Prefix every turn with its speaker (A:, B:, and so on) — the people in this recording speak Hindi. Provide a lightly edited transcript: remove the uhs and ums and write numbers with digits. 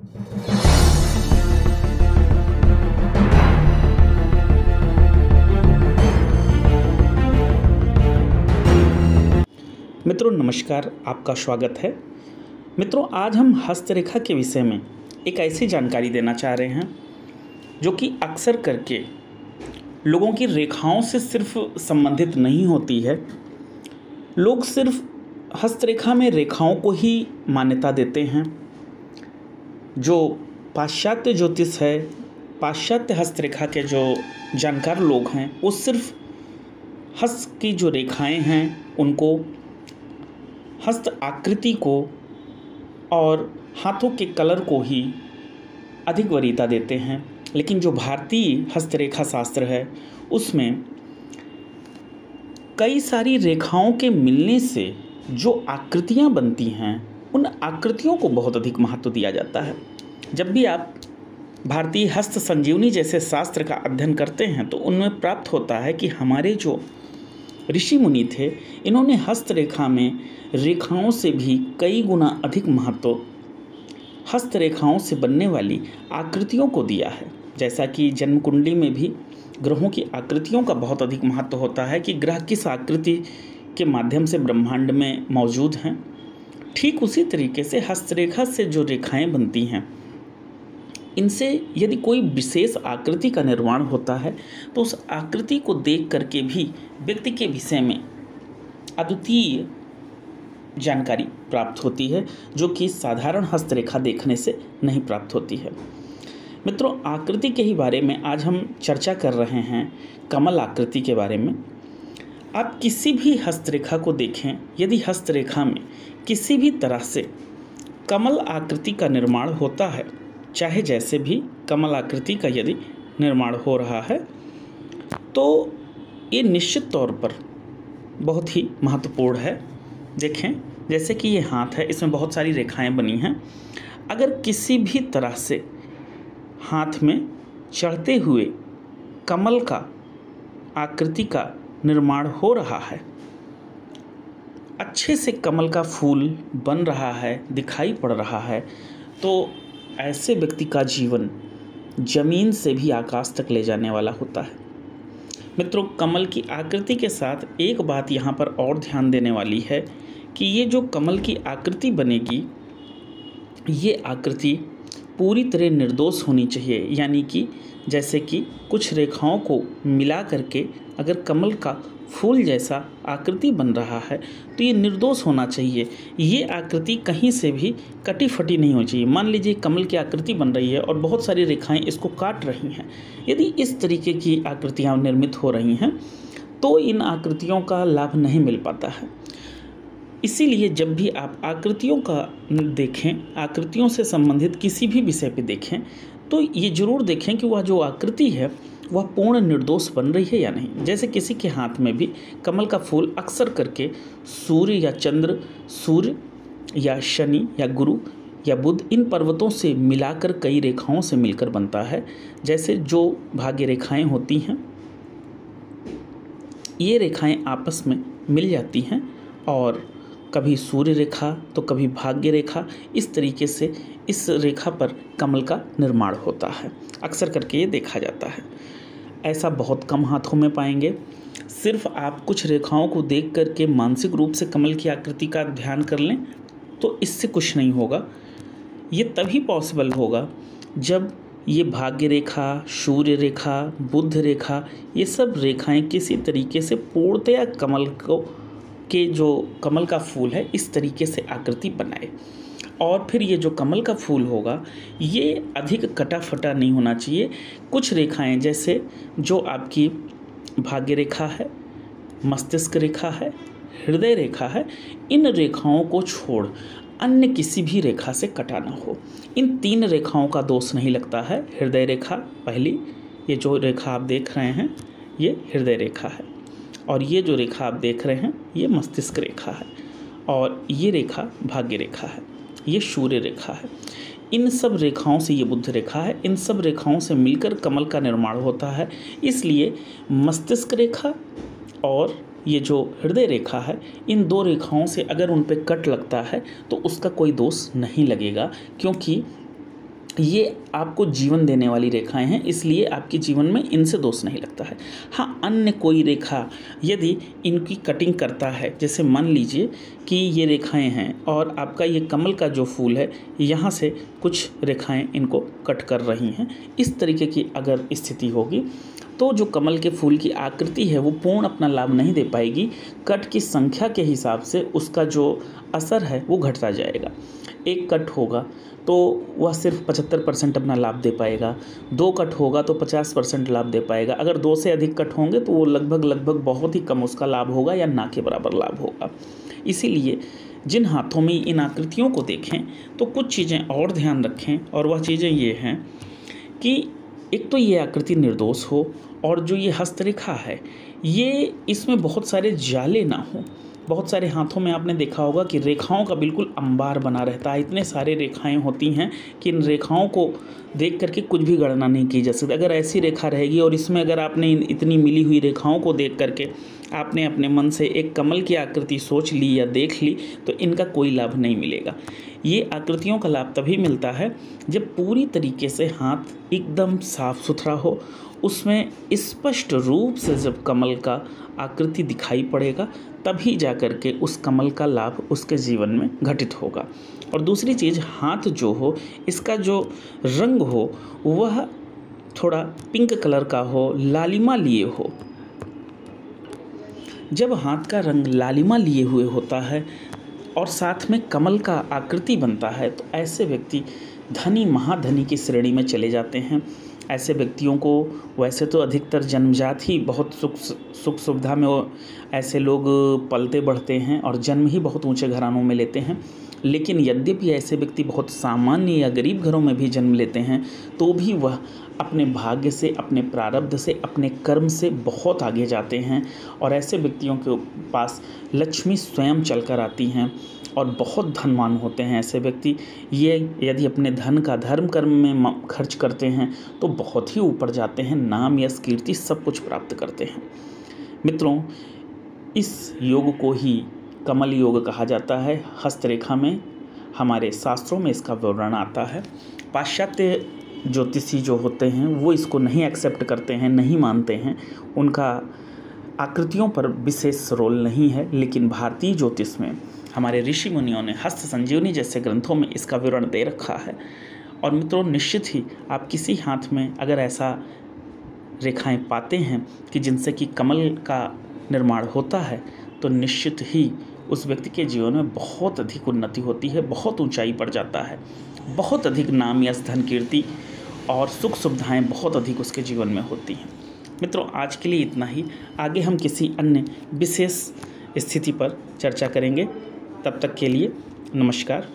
A: मित्रों नमस्कार, आपका स्वागत है। मित्रों आज हम हस्तरेखा के विषय में एक ऐसी जानकारी देना चाह रहे हैं जो कि अक्सर करके लोगों की रेखाओं से सिर्फ संबंधित नहीं होती है। लोग सिर्फ हस्तरेखा में रेखाओं को ही मान्यता देते हैं। जो पाश्चात्य ज्योतिष है, पाश्चात्य हस्तरेखा के जो जानकार लोग हैं, वो सिर्फ हस्त की जो रेखाएं हैं उनको, हस्त आकृति को और हाथों के कलर को ही अधिक वरीयता देते हैं। लेकिन जो भारतीय हस्तरेखा शास्त्र है उसमें कई सारी रेखाओं के मिलने से जो आकृतियां बनती हैं उन आकृतियों को बहुत अधिक महत्व दिया जाता है। जब भी आप भारतीय हस्त संजीवनी जैसे शास्त्र का अध्ययन करते हैं तो उनमें प्राप्त होता है कि हमारे जो ऋषि मुनि थे, इन्होंने हस्तरेखा में रेखाओं से भी कई गुना अधिक महत्व हस्तरेखाओं से बनने वाली आकृतियों को दिया है। जैसा कि जन्म कुंडली में भी ग्रहों की आकृतियों का बहुत अधिक महत्व होता है कि ग्रह किस आकृति के माध्यम से ब्रह्मांड में मौजूद हैं, ठीक उसी तरीके से हस्तरेखा से जो रेखाएं बनती हैं, इनसे यदि कोई विशेष आकृति का निर्माण होता है तो उस आकृति को देख करके भी व्यक्ति के विषय में अद्वितीय जानकारी प्राप्त होती है, जो कि साधारण हस्तरेखा देखने से नहीं प्राप्त होती है। मित्रों आकृति के ही बारे में आज हम चर्चा कर रहे हैं, कमल आकृति के बारे में। आप किसी भी हस्तरेखा को देखें, यदि हस्तरेखा में किसी भी तरह से कमल आकृति का निर्माण होता है, चाहे जैसे भी कमल आकृति का यदि निर्माण हो रहा है, तो ये निश्चित तौर पर बहुत ही महत्वपूर्ण है। देखें जैसे कि ये हाथ है, इसमें बहुत सारी रेखाएं बनी हैं। अगर किसी भी तरह से हाथ में चढ़ते हुए कमल का आकृति का निर्माण हो रहा है, अच्छे से कमल का फूल बन रहा है, दिखाई पड़ रहा है, तो ऐसे व्यक्ति का जीवन जमीन से भी आकाश तक ले जाने वाला होता है। मित्रों कमल की आकृति के साथ एक बात यहाँ पर और ध्यान देने वाली है कि ये जो कमल की आकृति बनेगी, ये आकृति पूरी तरह निर्दोष होनी चाहिए। यानी कि जैसे कि कुछ रेखाओं को मिला करके अगर कमल का फूल जैसा आकृति बन रहा है तो ये निर्दोष होना चाहिए। ये आकृति कहीं से भी कटी फटी नहीं होनी चाहिए। मान लीजिए कमल की आकृति बन रही है और बहुत सारी रेखाएं इसको काट रही हैं। यदि इस तरीके की आकृतियां निर्मित हो रही हैं तो इन आकृतियों का लाभ नहीं मिल पाता है। इसीलिए जब भी आप आकृतियों का देखें, आकृतियों से संबंधित किसी भी विषय पे देखें, तो ये जरूर देखें कि वह जो आकृति है वह पूर्ण निर्दोष बन रही है या नहीं। जैसे किसी के हाथ में भी कमल का फूल अक्सर करके सूर्य या चंद्र, सूर्य या शनि या गुरु या बुध, इन पर्वतों से मिलाकर कई रेखाओं से मिलकर बनता है। जैसे जो भाग्य रेखाएं होती हैं, ये रेखाएं आपस में मिल जाती हैं और कभी सूर्य रेखा तो कभी भाग्य रेखा, इस तरीके से इस रेखा पर कमल का निर्माण होता है। अक्सर करके ये देखा जाता है। ऐसा बहुत कम हाथों में पाएंगे। सिर्फ आप कुछ रेखाओं को देख करके मानसिक रूप से कमल की आकृति का ध्यान कर लें तो इससे कुछ नहीं होगा। ये तभी पॉसिबल होगा जब ये भाग्य रेखा, सूर्य रेखा, बुध रेखा, ये सब रेखाएं किसी तरीके से पूर्णतया कमल को के जो कमल का फूल है इस तरीके से आकृति बनाए। और फिर ये जो कमल का फूल होगा ये अधिक कटा फटा नहीं होना चाहिए। कुछ रेखाएं जैसे जो आपकी भाग्य रेखा है, मस्तिष्क रेखा है, हृदय रेखा है, इन रेखाओं को छोड़ अन्य किसी भी रेखा से कटा ना हो। इन 3 रेखाओं का दोष नहीं लगता है। हृदय रेखा पहली, ये जो रेखा आप देख रहे हैं ये हृदय रेखा है, और ये जो रेखा आप देख रहे हैं ये मस्तिष्क रेखा है, और ये रेखा भाग्य रेखा है, ये सूर्य रेखा है। इन सब रेखाओं से, ये बुध रेखा है, इन सब रेखाओं से मिलकर कमल का निर्माण होता है। इसलिए मस्तिष्क रेखा और ये जो हृदय रेखा है, इन 2 रेखाओं से अगर उन पे कट लगता है तो उसका कोई दोष नहीं लगेगा, क्योंकि ये आपको जीवन देने वाली रेखाएं हैं, इसलिए आपके जीवन में इनसे दोष नहीं लगता है। हाँ, अन्य कोई रेखा यदि इनकी कटिंग करता है, जैसे मान लीजिए कि ये रेखाएं हैं और आपका ये कमल का जो फूल है यहाँ से कुछ रेखाएं इनको कट कर रही हैं, इस तरीके की अगर स्थिति होगी तो जो कमल के फूल की आकृति है वो पूर्ण अपना लाभ नहीं दे पाएगी। कट की संख्या के हिसाब से उसका जो असर है वो घटता जाएगा। एक कट होगा तो वह सिर्फ 75% अपना लाभ दे पाएगा, 2 कट होगा तो 50% लाभ दे पाएगा, अगर 2 से अधिक कट होंगे तो वो लगभग बहुत ही कम उसका लाभ होगा या ना के बराबर लाभ होगा। इसीलिए जिन हाथों में इन आकृतियों को देखें तो कुछ चीज़ें और ध्यान रखें, और वह चीज़ें ये हैं कि एक तो ये आकृति निर्दोष हो, और जो ये हस्तरेखा है ये इसमें बहुत सारे जाले ना हो। बहुत सारे हाथों में आपने देखा होगा कि रेखाओं का बिल्कुल अंबार बना रहता है, इतने सारे रेखाएं होती हैं कि इन रेखाओं को देख करके कुछ भी गणना नहीं की जा सकती। अगर ऐसी रेखा रहेगी और इसमें अगर आपने इतनी मिली हुई रेखाओं को देख करके आपने अपने मन से एक कमल की आकृति सोच ली या देख ली तो इनका कोई लाभ नहीं मिलेगा। ये आकृतियों का लाभ तभी मिलता है जब पूरी तरीके से हाथ एकदम साफ सुथरा हो, उसमें स्पष्ट रूप से जब कमल का आकृति दिखाई पड़ेगा तभी जा कर के उस कमल का लाभ उसके जीवन में घटित होगा। और दूसरी चीज़, हाथ जो हो इसका जो रंग हो वह थोड़ा पिंक कलर का हो, लालिमा लिए हो। जब हाथ का रंग लालिमा लिए हुए होता है और साथ में कमल का आकृति बनता है तो ऐसे व्यक्ति धनी महाधनी की श्रेणी में चले जाते हैं। ऐसे व्यक्तियों को वैसे तो अधिकतर जन्मजात ही बहुत सुख सुविधा में ऐसे लोग पलते बढ़ते हैं और जन्म ही बहुत ऊंचे घरानों में लेते हैं, लेकिन यद्यपि ऐसे व्यक्ति बहुत सामान्य या गरीब घरों में भी जन्म लेते हैं तो भी वह अपने भाग्य से, अपने प्रारब्ध से, अपने कर्म से बहुत आगे जाते हैं। और ऐसे व्यक्तियों के पास लक्ष्मी स्वयं चलकर आती हैं और बहुत धनवान होते हैं ऐसे व्यक्ति। ये यदि अपने धन का धर्म कर्म में खर्च करते हैं तो बहुत ही ऊपर जाते हैं, नाम यश कीर्ति सब कुछ प्राप्त करते हैं। मित्रों, इस योग को ही कमल योग कहा जाता है। हस्तरेखा में हमारे शास्त्रों में इसका विवरण आता है। पाश्चात्य ज्योतिषी जो होते हैं वो इसको नहीं एक्सेप्ट करते हैं, नहीं मानते हैं, उनका आकृतियों पर विशेष रोल नहीं है, लेकिन भारतीय ज्योतिष में हमारे ऋषि मुनियों ने हस्त संजीवनी जैसे ग्रंथों में इसका विवरण दे रखा है। और मित्रों, निश्चित ही आप किसी हाथ में अगर ऐसा रेखाएं पाते हैं कि जिनसे कि कमल का निर्माण होता है तो निश्चित ही उस व्यक्ति के जीवन में बहुत अधिक उन्नति होती है, बहुत ऊंचाई पर जाता है, बहुत अधिक नाम यश धन कीर्ति और सुख सुविधाएं बहुत अधिक उसके जीवन में होती हैं। मित्रों, आज के लिए इतना ही। आगे हम किसी अन्य विशेष स्थिति पर चर्चा करेंगे। तब तक के लिए नमस्कार।